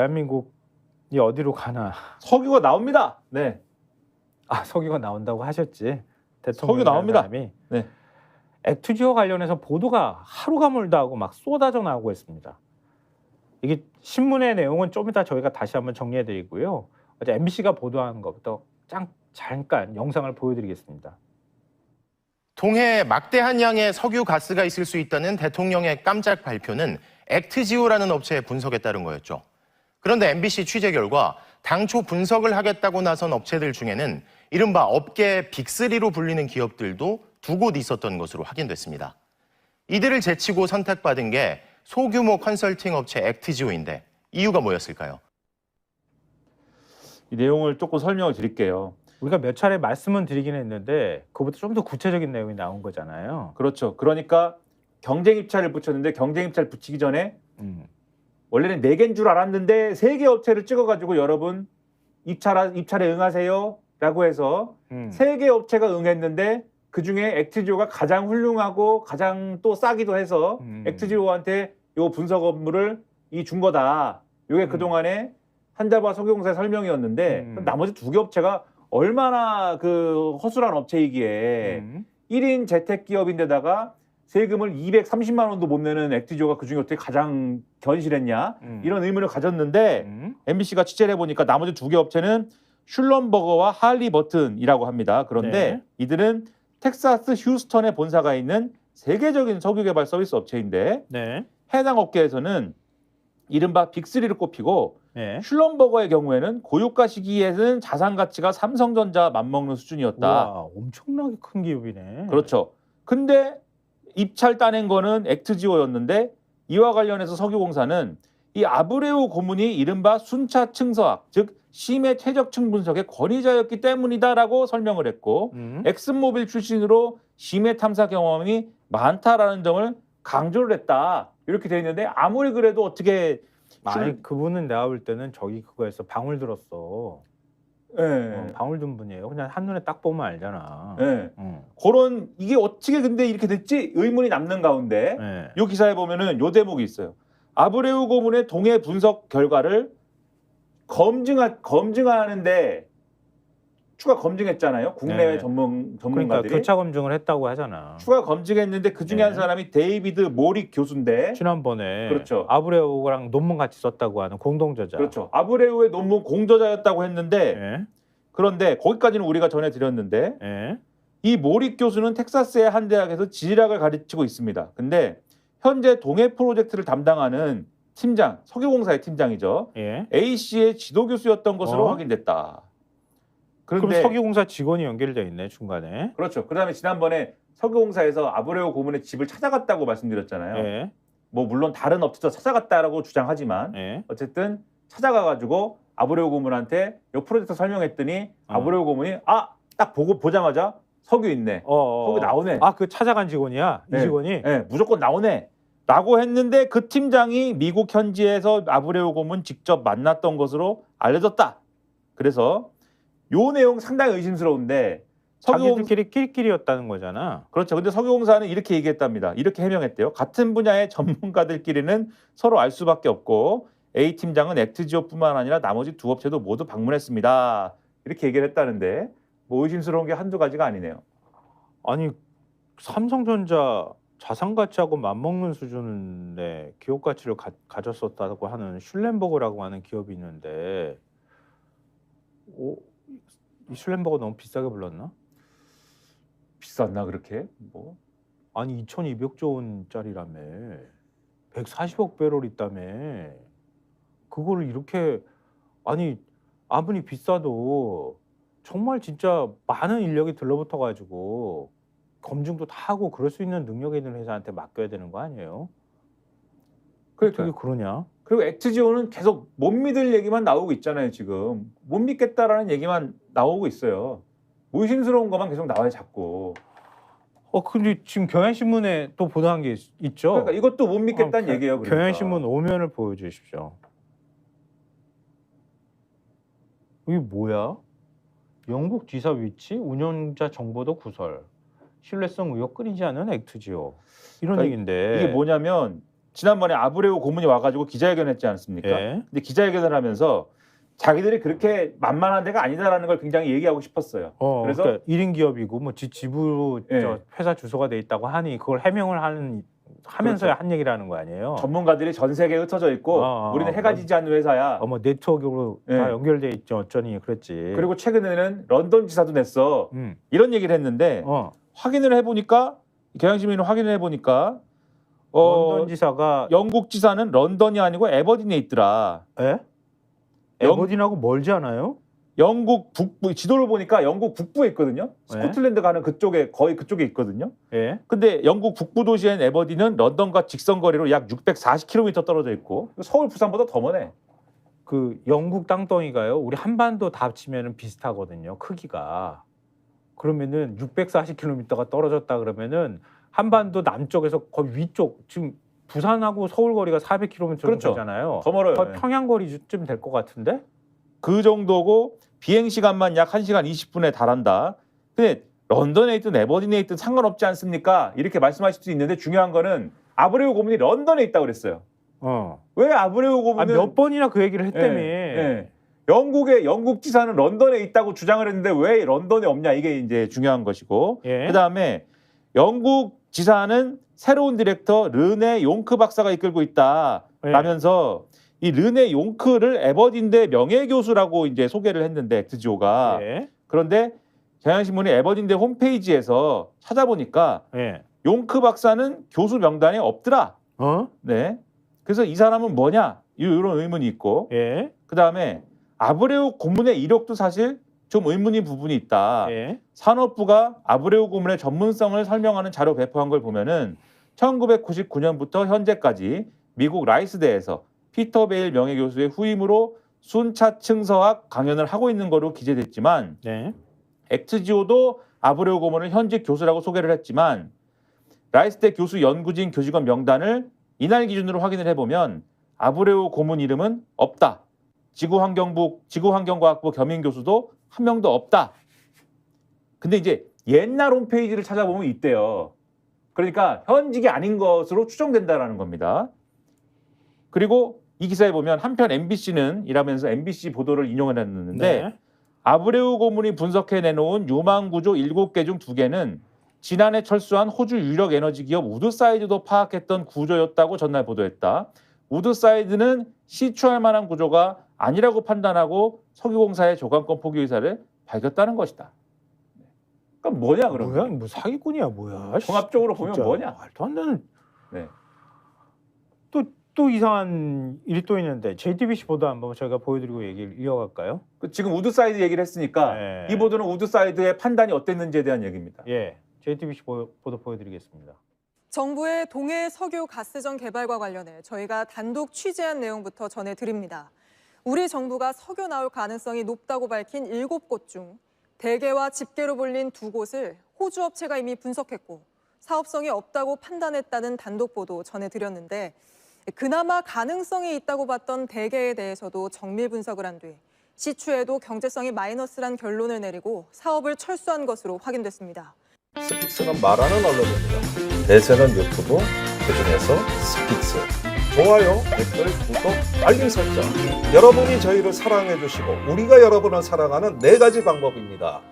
대한민국이 어디로 가나. 석유가 나옵니다. 네. 아, 석유가 나온다고 하셨지. 석유 나옵니다. 사람이. 네. 액트지오 관련해서 보도가 하루가 멀다 하고 막 쏟아져 나오고 있습니다. 이게 신문의 내용은 좀 이따 저희가 다시 한번 정리해드리고요. 어제 MBC가 보도한 것부터 잠깐 영상을 보여드리겠습니다. 동해에 막대한 양의 석유 가스가 있을 수 있다는 대통령의 깜짝 발표는 액트지오라는 업체의 분석에 따른 거였죠. 그런데 MBC 취재 결과 당초 분석을 하겠다고 나선 업체들 중에는 이른바 업계 빅3로 불리는 기업들도 두 곳 있었던 것으로 확인됐습니다. 이들을 제치고 선택받은 게 소규모 컨설팅 업체 액트지오인데 이유가 뭐였을까요? 이 내용을 조금 설명을 드릴게요. 우리가 몇 차례 말씀은 드리긴 했는데 그것보다 좀 더 구체적인 내용이 나온 거잖아요. 그렇죠. 그러니까 경쟁 입찰을 붙였는데 경쟁 입찰 붙이기 전에 원래는 4개인 줄 알았는데 3개 업체를 찍어가지고 여러분 입찰에 응하세요 라고 해서 3개 업체가 응했는데 그중에 액트지오가 가장 훌륭하고 가장 또 싸기도 해서 액트지오한테 요 분석 업무를 준 거다. 이게 그동안에 한자바 석유공사의 설명이었는데 나머지 2개 업체가 얼마나 그 허술한 업체이기에 1인 재택기업인데다가 세금을 230만 원도 못 내는 액트지오가 그중에 어떻게 가장 견실했냐 이런 의문을 가졌는데 MBC가 취재를 해보니까 나머지 2개 업체는 슐럼버거와 할리버튼이라고 합니다. 그런데 네. 이들은 텍사스 휴스턴에 본사가 있는 세계적인 석유개발 서비스 업체인데 네. 해당 업계에서는 이른바 빅3를 꼽히고 네. 슐럼버거의 경우에는 고유가 시기에는 자산 가치가 삼성전자와 맞먹는 수준이었다. 와, 엄청나게 큰 기업이네. 그렇죠. 근데 입찰 따낸 거는 액트지오였는데 이와 관련해서 석유공사는 이 아브레우 고문이 이른바 순차 층서학, 즉 심해 퇴적층 분석의 권위자였기 때문이다라고 설명을 했고 엑슨모빌 출신으로 심해 탐사 경험이 많다라는 점을 강조를 했다. 이렇게 돼 있는데 아무리 그래도 어떻게 아니 그분은 내가 볼 때는 저기 그거에서 방울 들었어. 예. 방울 든 분이에요. 그냥 한눈에 딱 보면 알잖아. 예. 그런 이게 어떻게 근데 이렇게 됐지 의문이 남는 가운데 네. 이 기사에 보면은 요 대목이 있어요. 아브레우 고문의 동해 분석 결과를 검증하는데 추가 검증했잖아요. 국내외 네. 그러니까 전문가들이 교차 검증을 했다고 하잖아. 추가 검증했는데 그 중에 네. 한 사람이 데이비드 모릭 교수인데 지난번에 그렇죠. 아브레우랑 논문 같이 썼다고 하는 공동저자. 그렇죠. 아브레우의 논문 공저자였다고 했는데 네. 그런데 거기까지는 우리가 전해드렸는데 네. 이 모릭 교수는 텍사스의 한 대학에서 지리학을 가르치고 있습니다. 근데 현재 동해 프로젝트를 담당하는 팀장, 석유공사의 팀장이죠. 예. A씨의 지도 교수였던 것으로 확인됐다. 그럼 석유공사 직원이 연결되어 있네 중간에. 그렇죠. 그다음에 지난번에 석유공사에서 아브레우 고문의 집을 찾아갔다고 말씀드렸잖아요. 예. 뭐 물론 다른 업체도 찾아갔다라고 주장하지만 예. 어쨌든 찾아가가지고 아브레우 고문한테 이 프로젝트 설명했더니 아브레우 고문이 딱 보자마자 석유 있네. 석유 나오네. 아, 그 찾아간 직원이야? 네. 이 직원이? 네, 무조건 나오네. 라고 했는데 그 팀장이 미국 현지에서 아브레우 고문 직접 만났던 것으로 알려졌다. 그래서 요 내용 상당히 의심스러운데 자기들끼리 끼리끼리였다는 거잖아. 그렇죠. 근데 석유공사는 이렇게 얘기했답니다. 이렇게 해명했대요. 같은 분야의 전문가들끼리는 서로 알 수밖에 없고 A 팀장은 액트지오뿐만 아니라 나머지 2 업체도 모두 방문했습니다. 이렇게 얘기를 했다는데 뭐 의심스러운 게 한두 가지가 아니네요. 아니 삼성전자 자산 가치하고 맞먹는 수준의 기업 가치를 가졌었다고 하는 슐렌버그라고 하는 기업이 있는데 이 슐렌버그 너무 비싸게 불렀나? 비쌌나 그렇게? 뭐 아니 2200조 원짜리라며 140억 배럴 있다며 그거를 이렇게 아니 아무리 비싸도 정말 진짜 많은 인력이 들러붙어 가지고 검증도 다 하고 그럴 수 있는 능력이 있는 회사한테 맡겨야 되는 거 아니에요? 그러니까 어떻게 그러냐? 그리고 액트지오는 계속 못 믿을 얘기만 나오고 있잖아요. 지금 못 믿겠다라는 얘기만 나오고 있어요. 의심스러운 것만 계속 나와요 자꾸. 근데 지금 경향신문에 또 보도한 게 있죠? 그러니까 이것도 못 믿겠다는 얘기예요. 그러니까. 경향신문 5면을 보여주십시오. 이게 뭐야? 영국 지사 위치, 운영자 정보도 구설, 신뢰성 의혹 끊이지 않은 액트지오 이런 그러니까 얘기인데 이게 뭐냐면 지난번에 아브레우 고문이 와가지고 기자회견했지 않습니까? 예. 근데 기자회견을 하면서 자기들이 그렇게 만만한 데가 아니다라는 걸 굉장히 얘기하고 싶었어요. 그래서 그러니까 1인 기업이고 뭐 집으로 예. 저 회사 주소가 돼 있다고 하니 그걸 해명을 하면서야 한 얘기라는 거 아니에요. 전문가들이 전 세계에 흩어져 있고 우리는 해가 지지 않는 회사야. 뭐 네트워크로 예. 다 연결돼 있죠. 어쩌니 그랬지. 그리고 최근에는 런던 지사도 냈어. 이런 얘기를 했는데 확인을 해보니까 경향신문이 확인을 해보니까 런던 지사가 영국 지사는 런던이 아니고 에버딘에 있더라. 예? 에버딘하고 멀지 않아요? 영국 북부 지도를 보니까 영국 북부에 있거든요. 네. 스코틀랜드 가는 그쪽에 거의 그쪽에 있거든요. 예. 근데 영국 북부 도시인 에버딘은 런던과 직선 거리로 약 640km 떨어져 있고 서울 부산보다 더 머네. 그 영국 땅덩이가요. 우리 한반도 다 합치면은 비슷하거든요. 크기가. 그러면은 640km가 떨어졌다 그러면은 한반도 남쪽에서 거의 위쪽 지금 부산하고 서울 거리가 400km 그렇죠. 되잖아요. 더 멀어요. 거의 평양 거리쯤 될 것 같은데? 그 정도고 비행 시간만 약 1시간 20분에 달한다. 근데 런던에 있든 에버딘에 있든 상관없지 않습니까? 이렇게 말씀하실 수 있는데 중요한 거는 아브레우 고문이 런던에 있다고 그랬어요. 왜 아브레우 고문은 몇 번이나 그 얘기를 했다며. 영국 지사는 런던에 있다고 주장을 했는데 왜 런던에 없냐 이게 이제 중요한 것이고 예. 그다음에 영국 지사는 새로운 디렉터 르네 용크 박사가 이끌고 있다라면서 이 르네 용크를 에버딘대 명예교수라고 이제 소개를 했는데 엑트지오가 예. 그런데 경향신문이 에버딘대 홈페이지에서 찾아보니까 예. 용크 박사는 교수 명단에 없더라. 네. 그래서 이 사람은 뭐냐 이런 의문이 있고 예. 그다음에 아브레우 고문의 이력도 사실 좀 의문인 부분이 있다. 예. 산업부가 아브레우 고문의 전문성을 설명하는 자료 배포한 걸 보면은 1999년부터 현재까지 미국 라이스대에서 피터 베일 명예교수의 후임으로 순차층서학 강연을 하고 있는 거로 기재됐지만 네. 엑트지오도 아브레우 고문을 현직 교수라고 소개를 했지만 라이스대 교수 연구진 교직원 명단을 이날 기준으로 확인을 해보면 아브레우 고문 이름은 없다. 지구환경과학부 겸임 교수도 한 명도 없다. 근데 이제 옛날 홈페이지를 찾아보면 있대요. 그러니까 현직이 아닌 것으로 추정된다라는 겁니다. 그리고 이 기사에 보면 한편 MBC는 이라면서 MBC 보도를 인용을 했는데 네. 아브레우 고문이 분석해 내놓은 유망구조 7개 중 2개는 지난해 철수한 호주 유력 에너지 기업 우드사이드도 파악했던 구조였다고 전날 보도했다. 우드사이드는 시추할 만한 구조가 아니라고 판단하고 석유공사의 조감권 포기 의사를 밝혔다는 것이다. 그러니까 뭐냐 그러면? 뭐야? 뭐 사기꾼이야 뭐야? 종합적으로 보면 진짜. 뭐냐? 말도 안 되는. 네. 또 이상한 일이 또 있는데 JTBC 보도 한번 저희가 보여드리고 얘기를 이어갈까요? 지금 우드사이드 얘기를 했으니까 네. 이 보도는 우드사이드의 판단이 어땠는지에 대한 얘기입니다. 예, JTBC 보도 보여드리겠습니다. 정부의 동해 석유 가스전 개발과 관련해 저희가 단독 취재한 내용부터 전해드립니다. 우리 정부가 석유 나올 가능성이 높다고 밝힌 7곳 중 대게와 집게로 불린 2곳을 호주 업체가 이미 분석했고 사업성이 없다고 판단했다는 단독 보도 전해드렸는데 그나마 가능성이 있다고 봤던 대게에 대해서도 정밀 분석을 한 뒤 시추에도 경제성이 마이너스란 결론을 내리고 사업을 철수한 것으로 확인됐습니다. 스픽스는 말하는 언론입니다. 대세는 유튜브, 그중에서 스픽스. 좋아요, 댓글, 구독, 알림 설정. 여러분이 저희를 사랑해 주시고 우리가 여러분을 사랑하는 4가지 방법입니다.